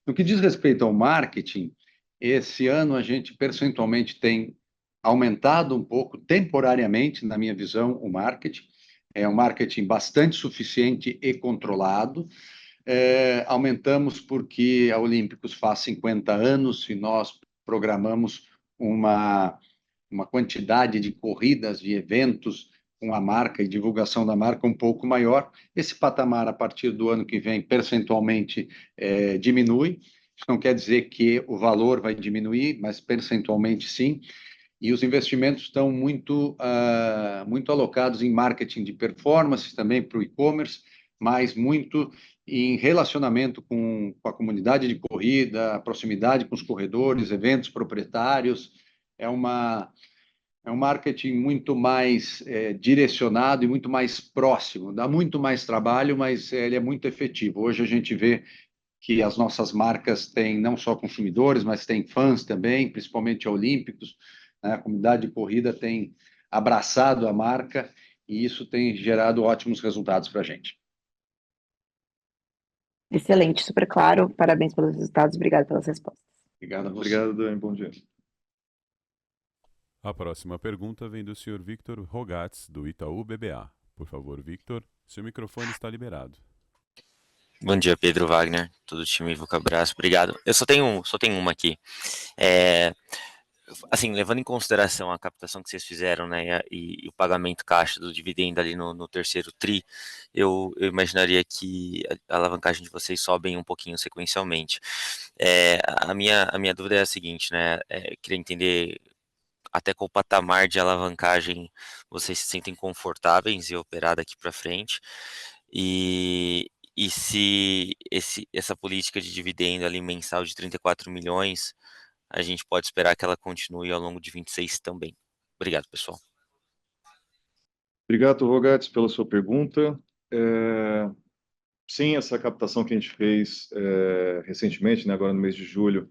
No que diz respeito ao marketing, esse ano a gente percentualmente tem aumentado um pouco, temporariamente, na minha visão, o marketing. É um marketing bastante suficiente e controlado. Aumentamos porque a Olímpicos faz 50 anos e nós programamos uma quantidade de corridas, de eventos com a marca e divulgação da marca um pouco maior. Esse patamar, a partir do ano que vem, percentualmente diminui. Isso não quer dizer que o valor vai diminuir, mas percentualmente sim. E os investimentos estão muito alocados em marketing de performance, também para o e-commerce, mas muito em relacionamento com a comunidade de corrida, proximidade com os corredores, eventos proprietários. É um marketing muito mais direcionado e muito mais próximo. Dá muito mais trabalho, mas ele é muito efetivo. Hoje a gente vê que as nossas marcas têm não só consumidores, mas têm fãs também, principalmente olímpicos, né? A comunidade de corrida tem abraçado a marca e isso tem gerado ótimos resultados para a gente. Excelente, super claro. Parabéns pelos resultados. Obrigado pelas respostas. Obrigado a você. Obrigado, Dani. Bom dia. A próxima pergunta vem do Sr. Victor Rogatz, do Itaú BBA. Por favor, Victor, seu microfone está liberado. Bom dia, Pedro, Wagner, todo o time Vulcabras, obrigado. Eu só tenho uma aqui. Assim, levando em consideração a captação que vocês fizeram, né, e o pagamento caixa do dividendo ali no terceiro tri, eu imaginaria que a alavancagem de vocês sobem um pouquinho sequencialmente. A minha dúvida é a seguinte, né, queria entender até qual patamar de alavancagem vocês se sentem confortáveis em operar daqui para frente, e se essa política de dividendo ali mensal de 34 milhões, a gente pode esperar que ela continue ao longo de 26 também. Obrigado, pessoal. Obrigado, Rogatz, pela sua pergunta. Sim, essa captação que a gente fez recentemente, né, agora no mês de julho,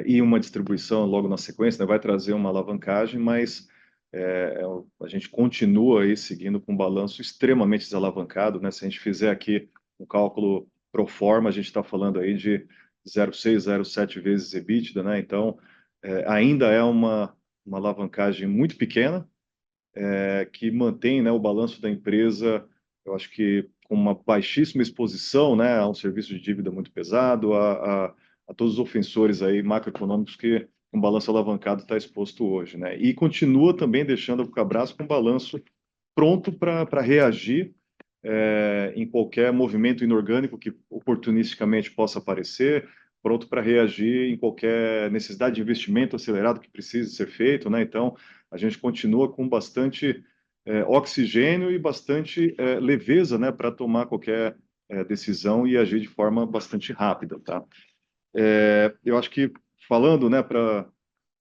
e uma distribuição logo na sequência, né, vai trazer uma alavancagem, mas a gente continua aí seguindo com um balanço extremamente desalavancado, né? Se a gente fizer aqui um cálculo pro forma, a gente está falando aí de 0,6, 0,7 vezes EBITDA, né? Então, ainda é uma alavancagem muito pequena, que mantém, né, o balanço da empresa, eu acho que com uma baixíssima exposição, né, a um serviço de dívida muito pesado, a todos os ofensores aí macroeconômicos que um balanço alavancado está exposto hoje, né? E continua também deixando a Vulcabras com um balanço pronto para reagir em qualquer movimento inorgânico que oportunisticamente possa aparecer, pronto para reagir em qualquer necessidade de investimento acelerado que precise ser feito, né? Então, a gente continua com bastante oxigênio e bastante leveza, né, para tomar qualquer decisão e agir de forma bastante rápida, tá? Eu acho que falando, né, para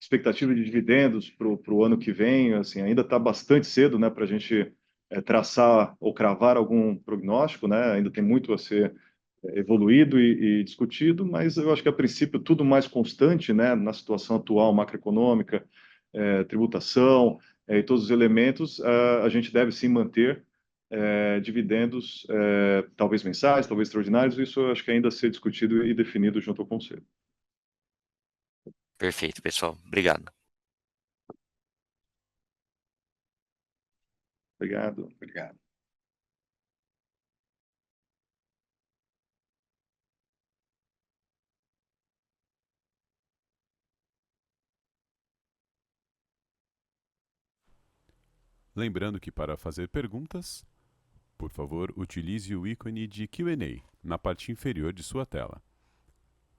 expectativa de dividendos para o ano que vem, assim, ainda está bastante cedo, né, para a gente traçar ou cravar algum prognóstico, né? Ainda tem muito a ser evoluído e discutido, mas eu acho que a princípio tudo mais constante, né, na situação atual macroeconômica, tributação e todos os elementos, a gente deve sim manter dividendos, talvez mensais, talvez extraordinários. Isso eu acho que ainda a ser discutido e definido junto ao Conselho. Perfeito, pessoal. Obrigado. Obrigado. Obrigado. Lembrando que para fazer perguntas, por favor, utilize o ícone de Q&A na parte inferior de sua tela.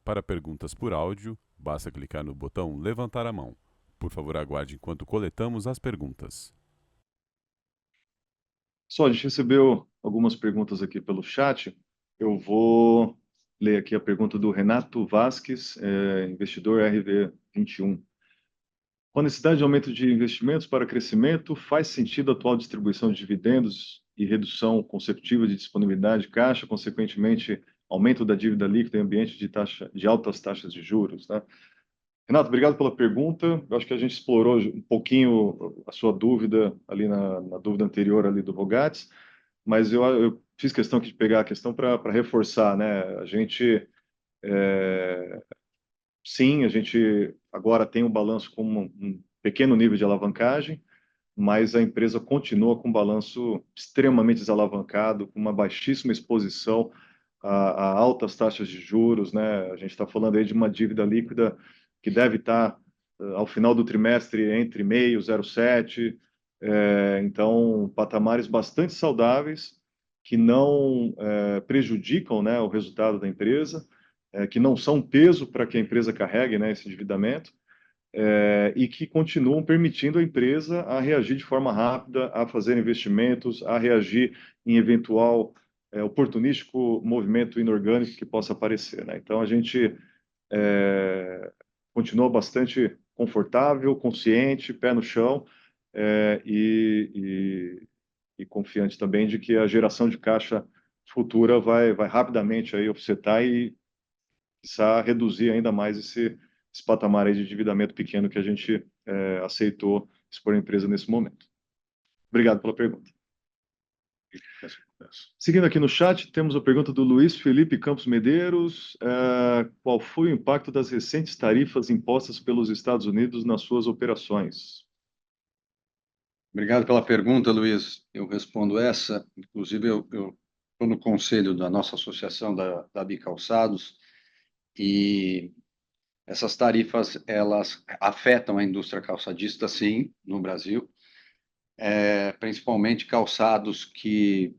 Para perguntas por áudio, basta clicar no botão Levantar a mão. Por favor, aguarde enquanto coletamos as perguntas. Só, a gente recebeu algumas perguntas aqui pelo chat. Eu vou ler aqui a pergunta do Renato Vasques, investidor RV21. Com a necessidade de aumento de investimentos para crescimento, faz sentido a atual distribuição de dividendos e redução consecutiva de disponibilidade de caixa, consequentemente, aumento da dívida líquida em ambiente de altas taxas de juros, né? Renato, obrigado pela pergunta. Eu acho que a gente explorou um pouquinho a sua dúvida ali na dúvida anterior ali do Rogatis, mas eu fiz questão aqui de pegar a questão para reforçar, né? Sim, a gente agora tem um balanço com um pequeno nível de alavancagem, mas a empresa continua com um balanço extremamente desalavancado, com uma baixíssima exposição a altas taxas de juros, né? A gente está falando aí de uma dívida líquida que deve estar, ao final do trimestre, entre 0,5 e 0,7. Então, patamares bastante saudáveis, que não prejudicam, né, o resultado da empresa, que não são um peso para que a empresa carregue, né, esse endividamento, e que continuam permitindo a empresa a reagir de forma rápida, a fazer investimentos, a reagir em eventual oportunístico movimento inorgânico que possa aparecer, né? Então, a gente continua bastante confortável, consciente, pé no chão, e confiante também de que a geração de caixa futura vai rapidamente aí offsetar e precisar reduzir ainda mais esse patamar aí de endividamento pequeno que a gente aceitou expor a empresa nesse momento. Obrigado pela pergunta. Seguindo aqui no chat, temos a pergunta do Luiz Felipe Campos Medeiros. Qual foi o impacto das recentes tarifas impostas pelos Estados Unidos nas suas operações? Obrigado pela pergunta, Luiz. Eu respondo essa. Inclusive, eu estou no conselho da nossa associação da Bicalçados, e essas tarifas, elas afetam a indústria calçadista, sim, no Brasil, principalmente calçados que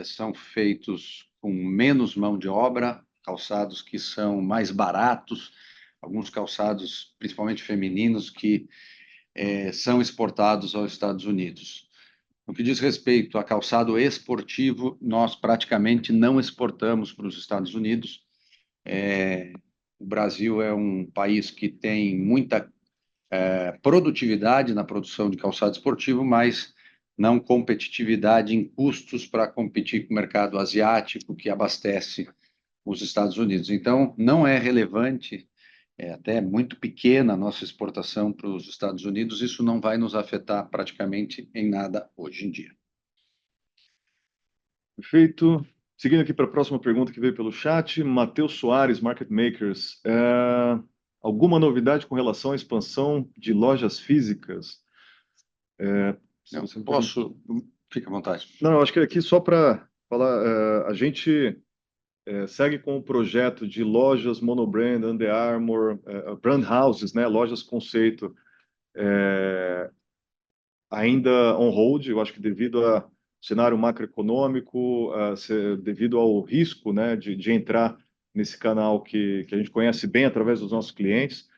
são feitos com menos mão de obra, calçados que são mais baratos, alguns calçados, principalmente femininos, que são exportados aos Estados Unidos. No que diz respeito a calçado esportivo, nós praticamente não exportamos para os Estados Unidos. O Brasil é um país que tem muita produtividade na produção de calçado esportivo, mas não competitividade em custos para competir com o mercado asiático que abastece os Estados Unidos. Então, não é relevante, até muito pequena a nossa exportação para os Estados Unidos, isso não vai nos afetar praticamente em nada hoje em dia. Perfeito. Seguindo aqui para a próxima pergunta que veio pelo chat, Matheus Soares, Market Makers. Alguma novidade com relação à expansão de lojas físicas? Não, posso... Fica à vontade. Não, eu acho que aqui só para falar, a gente segue com o projeto de lojas monobrand, Under Armour, brand houses, né, lojas conceito, ainda on hold, eu acho que devido ao cenário macroeconômico, devido ao risco, né, de entrar nesse canal que a gente conhece bem através dos nossos clientes,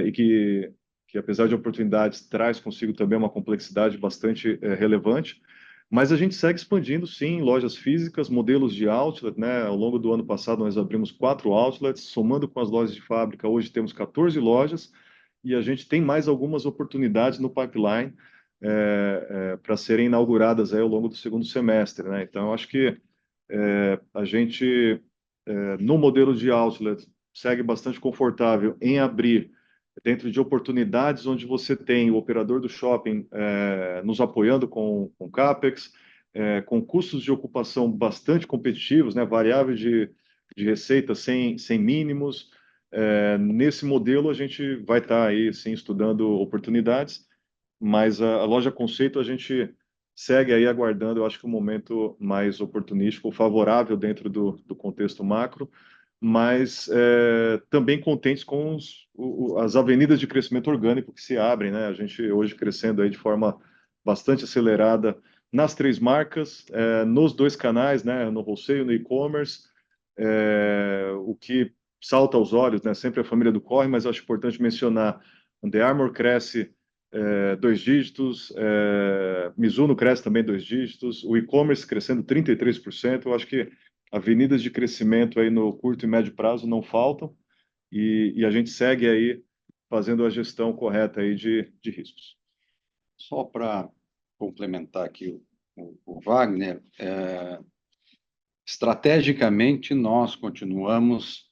e que apesar de oportunidades, traz consigo também uma complexidade bastante relevante. Mas a gente segue expandindo, sim, lojas físicas, modelos de outlet, né? Ao longo do ano passado, nós abrimos 4 outlets, somando com as lojas de fábrica, hoje temos 14 lojas, e a gente tem mais algumas oportunidades no pipeline para serem inauguradas aí ao longo do segundo semestre, né? Então, eu acho que a gente, no modelo de outlet, segue bastante confortável em abrir dentro de oportunidades onde você tem o operador do shopping nos apoiando com CAPEX, com custos de ocupação bastante competitivos, né, variáveis de receita sem mínimos. Nesse modelo, a gente vai estar aí, sim, estudando oportunidades, mas a loja conceito a gente segue aí aguardando, eu acho que um momento mais oportunístico, favorável dentro do contexto macro, mas também contentes com as avenidas de crescimento orgânico que se abrem, né? A gente hoje crescendo aí de forma bastante acelerada nas 3 marcas, nos 2 canais, né? No wholesale e no e-commerce, o que salta aos olhos, né? Sempre a família do corre, mas acho importante mencionar, Under Armour cresce 2 dígitos, Mizuno cresce também 2 dígitos, o e-commerce crescendo 33%, eu acho que avenidas de crescimento aí no curto e médio prazo não faltam, e a gente segue aí fazendo a gestão correta aí de riscos. Só para complementar aqui o Wagner, estrategicamente nós continuamos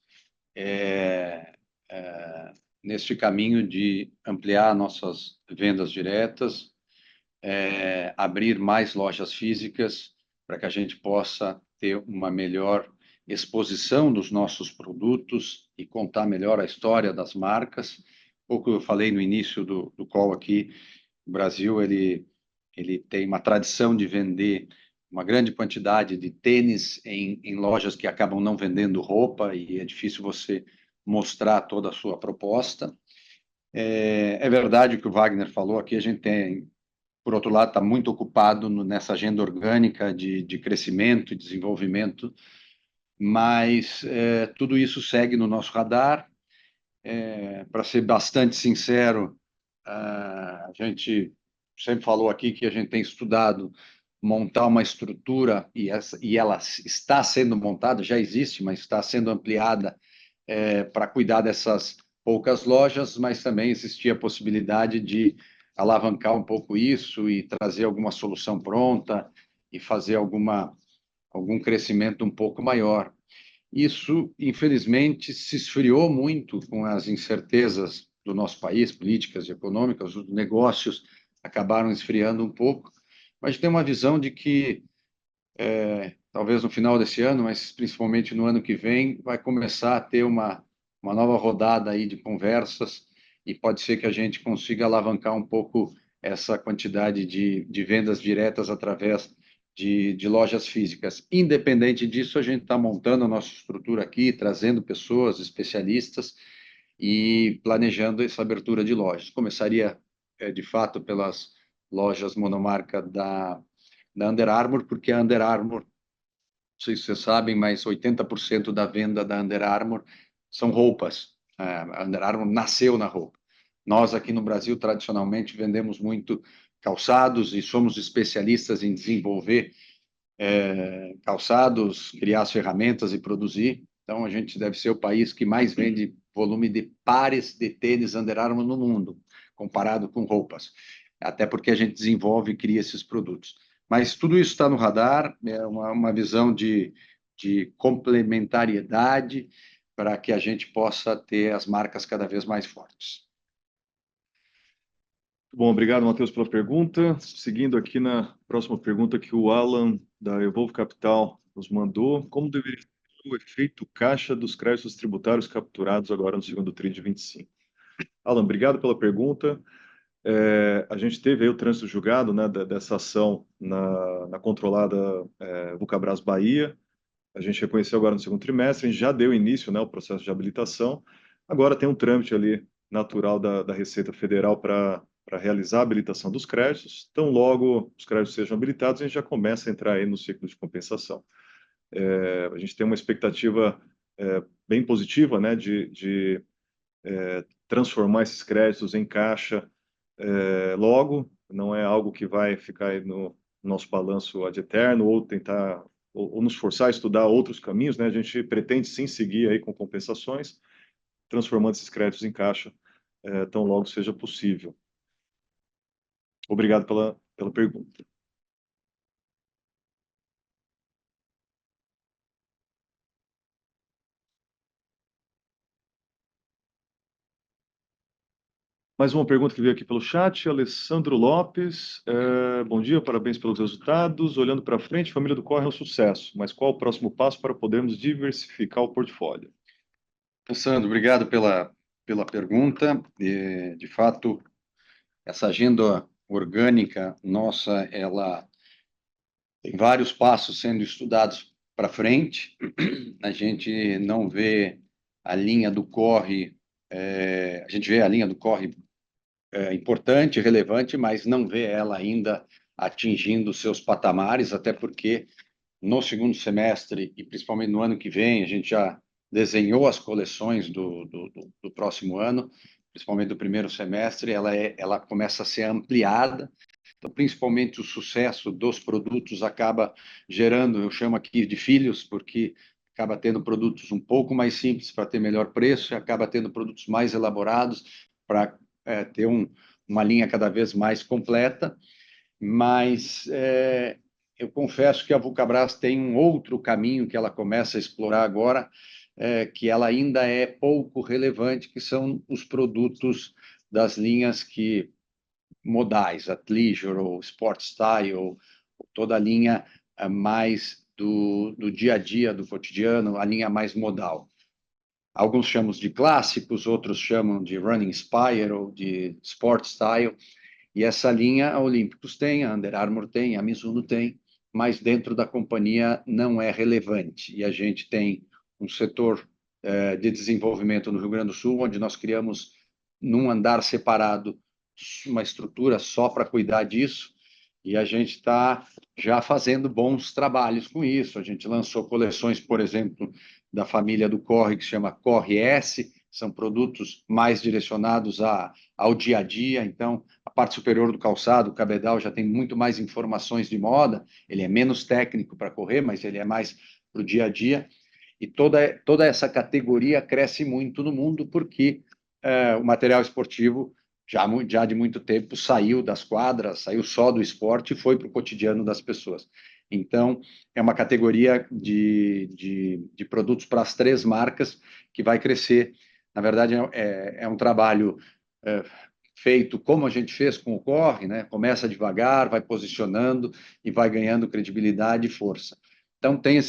neste caminho de ampliar nossas vendas diretas, abrir mais lojas físicas para que a gente possa ter uma melhor exposição dos nossos produtos e contar melhor a história das marcas. Pouco eu falei no início do call aqui, o Brasil ele tem uma tradição de vender uma grande quantidade de tênis em lojas que acabam não vendendo roupa e é difícil você mostrar toda a sua proposta. É verdade o que o Wagner falou aqui, a gente tem, por outro lado, está muito ocupado nessa agenda orgânica de crescimento e desenvolvimento, mas tudo isso segue no nosso radar. Para ser bastante sincero, a gente sempre falou aqui que a gente tem estudado montar uma estrutura, e ela está sendo montada, já existe, mas está sendo ampliada para cuidar dessas poucas lojas, mas também existia a possibilidade de alavancar um pouco isso e trazer alguma solução pronta e fazer algum crescimento um pouco maior. Isso, infelizmente, se esfriou muito com as incertezas do nosso país, políticas e econômicas, os negócios acabaram esfriando um pouco, mas tem uma visão de que, talvez no final desse ano, mas principalmente no ano que vem, vai começar a ter uma nova rodada aí de conversas e pode ser que a gente consiga alavancar um pouco essa quantidade de vendas diretas através de lojas físicas. Independente disso, a gente está montando a nossa estrutura aqui, trazendo pessoas, especialistas e planejando essa abertura de lojas. Começaria, de fato, pelas lojas monomarca da Under Armour, porque a Under Armour, não sei se vocês sabem, mas 80% da venda da Under Armour são roupas. A Under Armour nasceu na roupa. Nós aqui no Brasil, tradicionalmente, vendemos muito calçados e somos especialistas em desenvolver calçados, criar as ferramentas e produzir. Então, a gente deve ser o país que mais vende volume de pares de tênis Under Armour no mundo, comparado com roupas. Até porque a gente desenvolve e cria esses produtos. Mas tudo isso está no radar, é uma visão de complementariedade para que a gente possa ter as marcas cada vez mais fortes. Bom, obrigado, Matheus, pela pergunta. Seguindo aqui na próxima pergunta que o Alan, da Evolve Capital, nos mandou como deveria ser o efeito caixa dos créditos tributários capturados agora no segundo TRI de 25. Alan, obrigado pela pergunta. A gente teve aí o trânsito julgado, né, dessa ação na controlada Vulcabras Bahia. A gente reconheceu agora no segundo trimestre, a gente já deu início, né, ao processo de habilitação. Agora tem um trâmite ali natural da Receita Federal para realizar a habilitação dos créditos. Então, logo os créditos sejam habilitados, a gente já começa a entrar aí no ciclo de compensação. A gente tem uma expectativa bem positiva, né, de transformar esses créditos em caixa logo. Não é algo que vai ficar aí no nosso balanço ad eterno ou tentar ou nos forçar a estudar outros caminhos, né? A gente pretende sim seguir aí com compensações, transformando esses créditos em caixa tão logo seja possível. Obrigado pela pergunta. Mais uma pergunta que veio aqui pelo chat, Alessandro Lopes. Bom dia, parabéns pelos resultados. Olhando para frente, família do Corre é um sucesso, mas qual o próximo passo para podermos diversificar o portfólio? Alessandro, obrigado pela pergunta. De fato, essa agenda orgânica nossa, ela tem vários passos sendo estudados para frente. A gente não vê a linha do corre, a gente vê a linha do corre importante, relevante, mas não vê ela ainda atingindo seus patamares, até porque no segundo semestre e principalmente no ano que vem, a gente já desenhou as coleções do próximo ano, principalmente do primeiro semestre, ela começa a ser ampliada. Então, principalmente o sucesso dos produtos acaba gerando, eu chamo aqui de filhos, porque acaba tendo produtos um pouco mais simples para ter melhor preço e acaba tendo produtos mais elaborados para ter uma linha cada vez mais completa. Mas eu confesso que a Vulcabras tem um outro caminho que ela começa a explorar agora, que ela ainda é pouco relevante, que são os produtos das linhas modais, athleisure ou sport style, ou toda a linha mais do dia a dia, do cotidiano, a linha mais modal. Alguns chamam de clássicos, outros chamam de running inspire ou de sport style. E essa linha a Olímpicos tem, a Under Armour tem, a Mizuno tem, mas dentro da companhia não é relevante. E a gente tem um setor de desenvolvimento no Rio Grande do Sul, onde nós criamos, num andar separado, uma estrutura só para cuidar disso, e a gente está já fazendo bons trabalhos com isso. A gente lançou coleções, por exemplo, da família do Corre, que se chama Corre S, são produtos mais direcionados ao dia a dia. Então, a parte superior do calçado, o cabedal, já tem muito mais informações de moda, ele é menos técnico para correr, mas ele é mais para o dia a dia. E toda essa categoria cresce muito no mundo, porque o material esportivo, já de muito tempo, saiu das quadras, saiu só do esporte e foi para o cotidiano das pessoas. Então, é uma categoria de produtos para as três marcas que vai crescer. Na verdade, é um trabalho feito como a gente fez com o Corre, né? Começa devagar, vai posicionando e vai ganhando credibilidade e força. Então, tem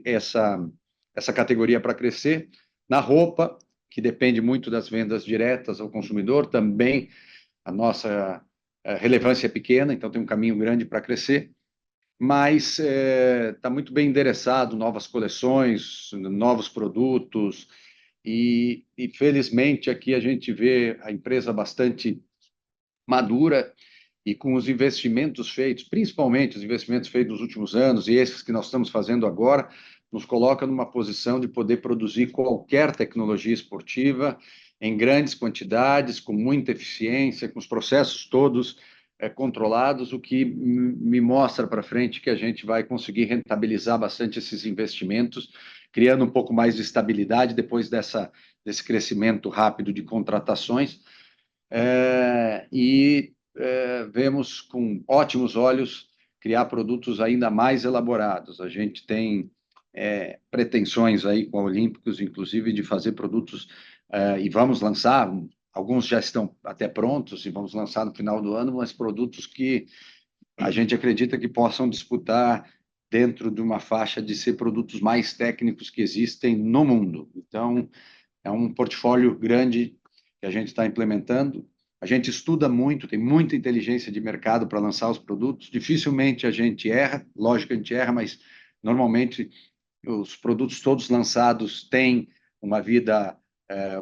essa categoria para crescer. Na roupa, que depende muito das vendas diretas ao consumidor, também a nossa relevância é pequena, então tem um caminho grande para crescer, mas está muito bem endereçado, novas coleções, novos produtos, e felizmente aqui a gente vê a empresa bastante madura e com os investimentos feitos, principalmente os investimentos feitos nos últimos anos e esses que nós estamos fazendo agora, nos coloca numa posição de poder produzir qualquer tecnologia esportiva em grandes quantidades, com muita eficiência, com os processos todos controlados, o que me mostra para frente que a gente vai conseguir rentabilizar bastante esses investimentos, criando um pouco mais de estabilidade depois desse crescimento rápido de contratações. Vemos com ótimos olhos criar produtos ainda mais elaborados. A gente tem pretensões aí com a Olímpicos, inclusive, de fazer produtos, e vamos lançar, alguns já estão até prontos, e vamos lançar no final do ano, mas produtos que a gente acredita que possam disputar dentro de uma faixa de ser produtos mais técnicos que existem no mundo. Então, é um portfólio grande que a gente está implementando. A gente estuda muito, tem muita inteligência de mercado para lançar os produtos. Dificilmente a gente erra, lógico que a gente erra, mas normalmente os produtos todos lançados têm uma vida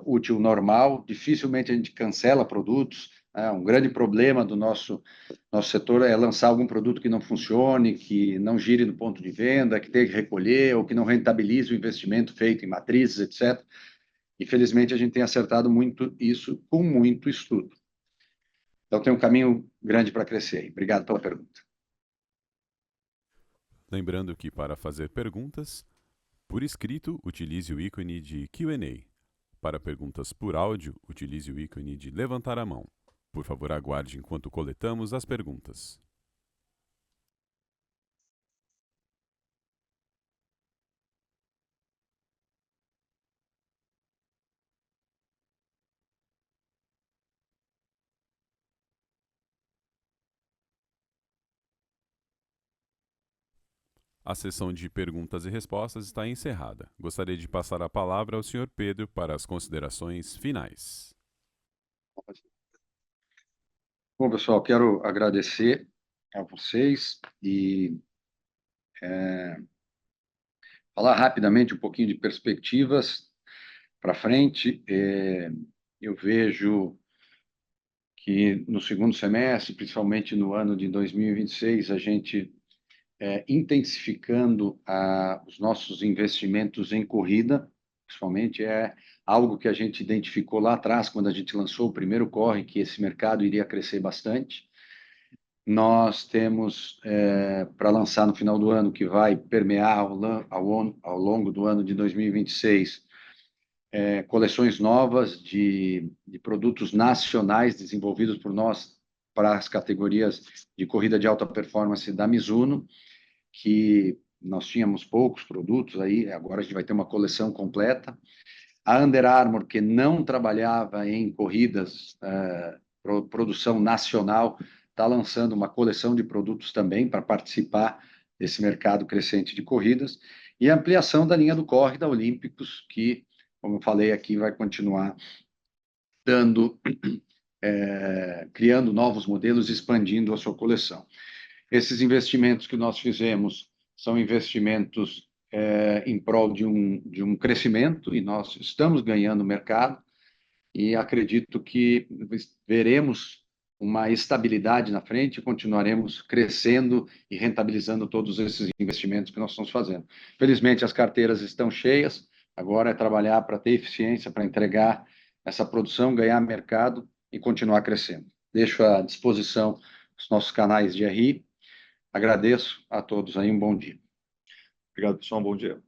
útil normal. Dificilmente a gente cancela produtos. Um grande problema do nosso setor é lançar algum produto que não funcione, que não gire no ponto de venda, que tenha que recolher ou que não rentabilize o investimento feito em matrizes, etc. Infelizmente, a gente tem acertado muito isso com muito estudo. Então, tem um caminho grande para crescer. Obrigado pela pergunta. Lembrando que para fazer perguntas, por escrito, utilize o ícone de Q&A. Para perguntas por áudio, utilize o ícone de levantar a mão. Por favor, aguarde enquanto coletamos as perguntas. A sessão de perguntas e respostas está encerrada. Gostaria de passar a palavra ao Sr. Pedro para as considerações finais. Bom, pessoal, quero agradecer a vocês e falar rapidamente um pouquinho de perspectivas para frente. Eu vejo que no segundo semestre, principalmente no ano de 2026, a gente intensificando os nossos investimentos em corrida, principalmente é algo que a gente identificou lá atrás, quando a gente lançou o primeiro corre, que esse mercado iria crescer bastante. Nós temos para lançar no final do ano, que vai permear ao longo do ano de 2026, coleções novas de produtos nacionais desenvolvidos por nós para as categorias de corrida de alta performance da Mizuno, que nós tínhamos poucos produtos aí, agora a gente vai ter uma coleção completa. A Under Armour, que não trabalhava em corridas, produção nacional, está lançando uma coleção de produtos também para participar desse mercado crescente de corridas, e a ampliação da linha do Corre da Olímpicos, que, como eu falei aqui, vai continuar criando novos modelos, expandindo a sua coleção. Esses investimentos que nós fizemos são investimentos em prol de um crescimento, e nós estamos ganhando mercado, e acredito que veremos uma estabilidade na frente e continuaremos crescendo e rentabilizando todos esses investimentos que nós estamos fazendo. Felizmente, as carteiras estão cheias, agora é trabalhar para ter eficiência, para entregar essa produção, ganhar mercado e continuar crescendo. Deixo à disposição os nossos canais de RI. Agradeço a todos aí, um bom dia. Obrigado, pessoal, um bom dia.